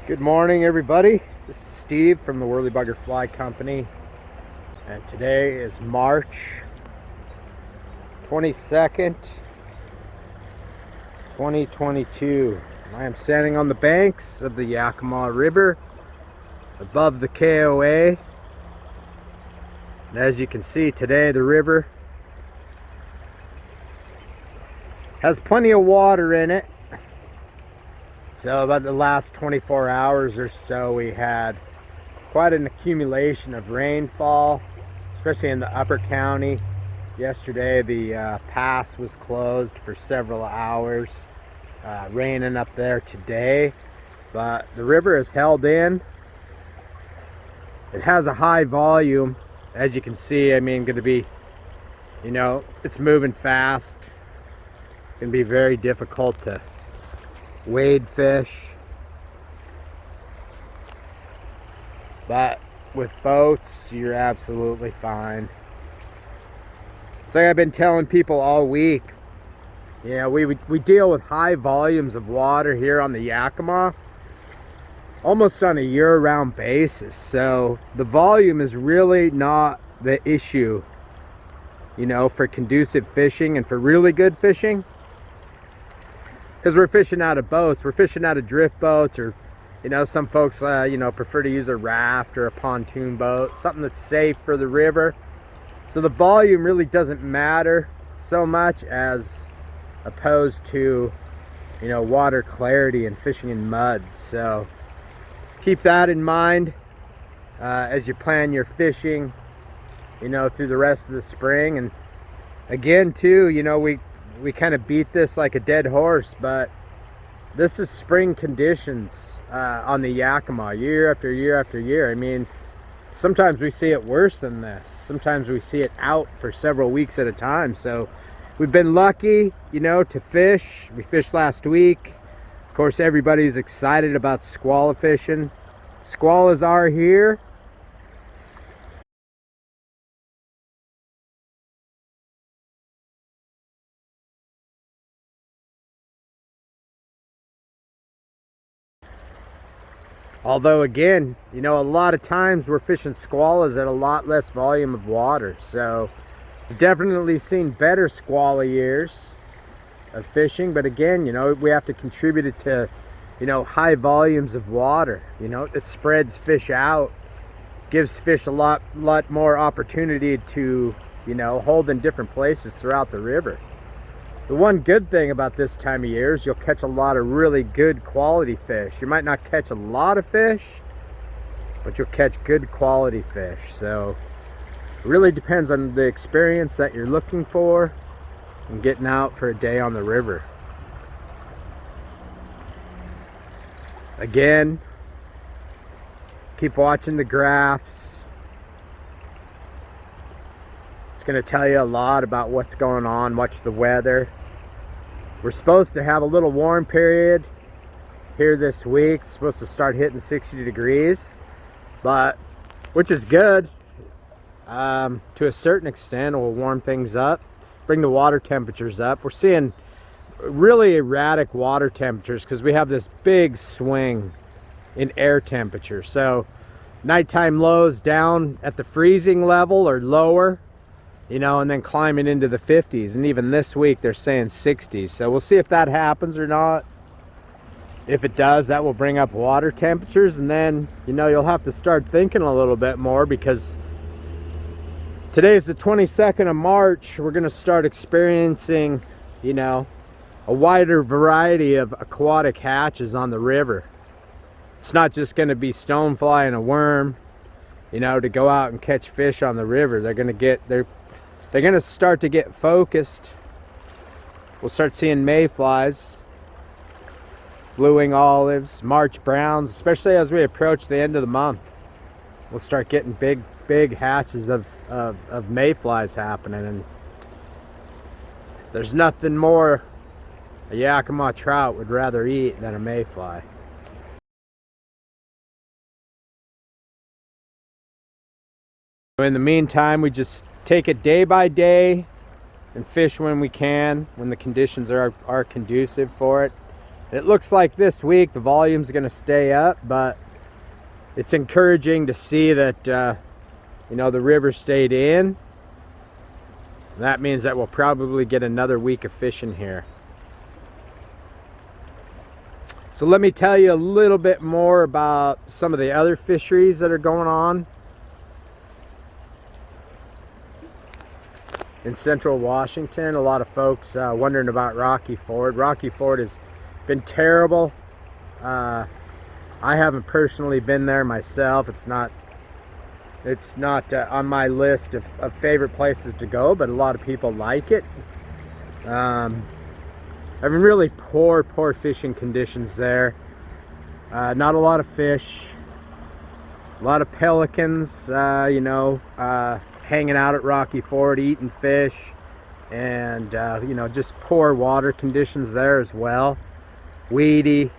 Good morning, everybody. This is Steve from the Worley Bugger Fly Company, and today is March 22nd, 2022. I am standing on the banks of the Yakima River above the KOA, and as you can see today, the river has plenty of water in it. So about the last 24 hours or so, we had quite an accumulation of rainfall, especially in the upper county. Yesterday, the pass was closed for several hours, raining up there today, but the river is held in. It has a high volume, as you can see. I mean, going to be, it's moving fast. It's going to be very difficult to wade fish, but with boats you're absolutely fine. It's like I've been telling people all week, we deal with high volumes of water here on the Yakima almost on a year-round basis, so the volume is really not the issue, for conducive fishing and for really good fishing. Because we're fishing out of boats, we're fishing out of drift boats, or some folks prefer to use a raft or a pontoon boat, something that's safe for the river. So the volume really doesn't matter so much as opposed to water clarity and fishing in mud. So keep that in mind as you plan your fishing through the rest of the spring. And again too, we kind of beat this like a dead horse, but this is spring conditions on the Yakima year after year after year. I mean, sometimes we see it worse than this. Sometimes we see it out for several weeks at a time. So we've been lucky, to fish. We fished last week. Of course, everybody's excited about squalla fishing. Squallas are here. Although again, a lot of times we're fishing squallas at a lot less volume of water. So we've definitely seen better squalla years of fishing. But again, we have to contribute it to, high volumes of water. It spreads fish out, gives fish a lot more opportunity to, hold in different places throughout the river. The one good thing about this time of year is you'll catch a lot of really good quality fish. You might not catch a lot of fish, but you'll catch good quality fish. So it really depends on the experience that you're looking for and getting out for a day on the river. Again, keep watching the graphs. It's going to tell you a lot about what's going on. Watch the weather. We're supposed to have a little warm period here this week. It's supposed to start hitting 60 degrees, which is good. To a certain extent, it will warm things up, bring the water temperatures up. We're seeing really erratic water temperatures because we have this big swing in air temperature. So nighttime lows down at the freezing level or lower, and then climbing into the 50s. And even this week they're saying 60s. So we'll see if that happens or not. If it does, that will bring up water temperatures, and then you'll have to start thinking a little bit more, because today is the 22nd of March. We're going to start experiencing a wider variety of aquatic hatches on the river. It's not just going to be stonefly and a worm to go out and catch fish on the river. They're going to start to get focused. We'll start seeing mayflies, blue-wing olives, March browns, especially as we approach the end of the month. We'll start getting big hatches of mayflies happening, and there's nothing more a Yakima trout would rather eat than a mayfly. In the meantime, we just take it day by day and fish when we can, when the conditions are conducive for it. It looks like this week the volume's going to stay up, but it's encouraging to see that you know, the river stayed in. That means that we'll probably get another week of fishing here. So let me tell you a little bit more about some of the other fisheries that are going on in central Washington. A lot of folks wondering about Rocky Ford. Rocky Ford has been terrible. I haven't personally been there myself. It's not on my list of favorite places to go, but a lot of people like it. Having really poor fishing conditions there. Not a lot of fish. A lot of pelicans, you know, hanging out at Rocky Ford, eating fish, and you know, just poor water conditions there as well. Weedy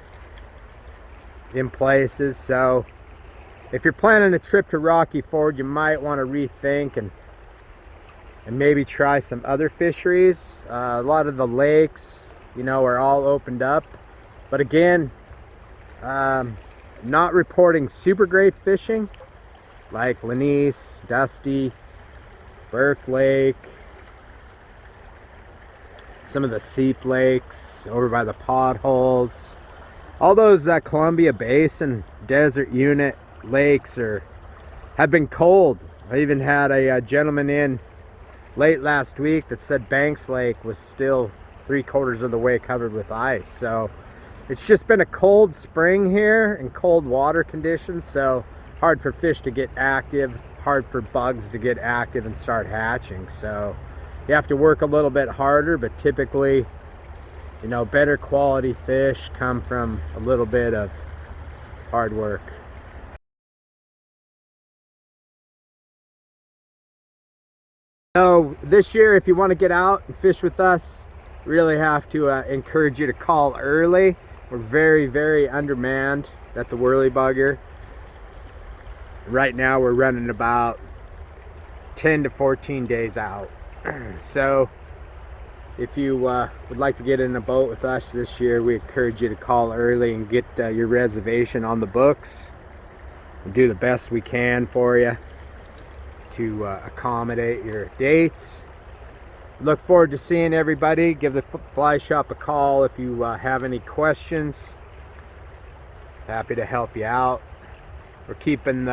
in places. So if you're planning a trip to Rocky Ford, you might want to rethink and maybe try some other fisheries. A lot of the lakes, you know, are all opened up, but again, not reporting super great fishing like Lanice, Dusty, Burke Lake, some of the Seep Lakes over by the potholes. All those Columbia Basin Desert Unit lakes have been cold. I even had a gentleman in late last week that said Banks Lake was still 3/4 of the way covered with ice. So it's just been a cold spring here and cold water conditions, so hard for fish to get active, hard for bugs to get active and start hatching. So you have to work a little bit harder, but typically, you know, better quality fish come from a little bit of hard work. So this year, if you want to get out and fish with us, really have to encourage you to call early. We're very undermanned at the Worley Bugger. Right now we're running about 10 to 14 days out. So if you would like to get in a boat with us this year, we encourage you to call early and get your reservation on the books. We'll do the best we can for you to accommodate your dates. Look forward to seeing everybody. Give the fly shop a call if you have any questions. Happy to help you out. We're keeping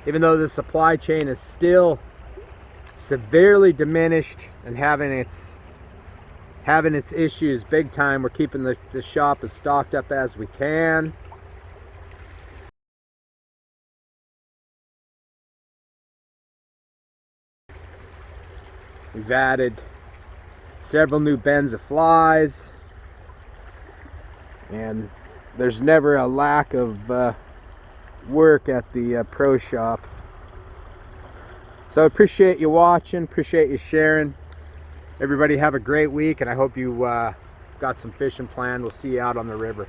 even though the supply chain is still severely diminished and having its issues big time, we're keeping the shop as stocked up as we can. We've added several new bins of flies, and there's never a lack of work at the pro shop. So I appreciate you watching, appreciate you sharing. Everybody have a great week, and I hope you got some fishing planned. We'll see you out on the river.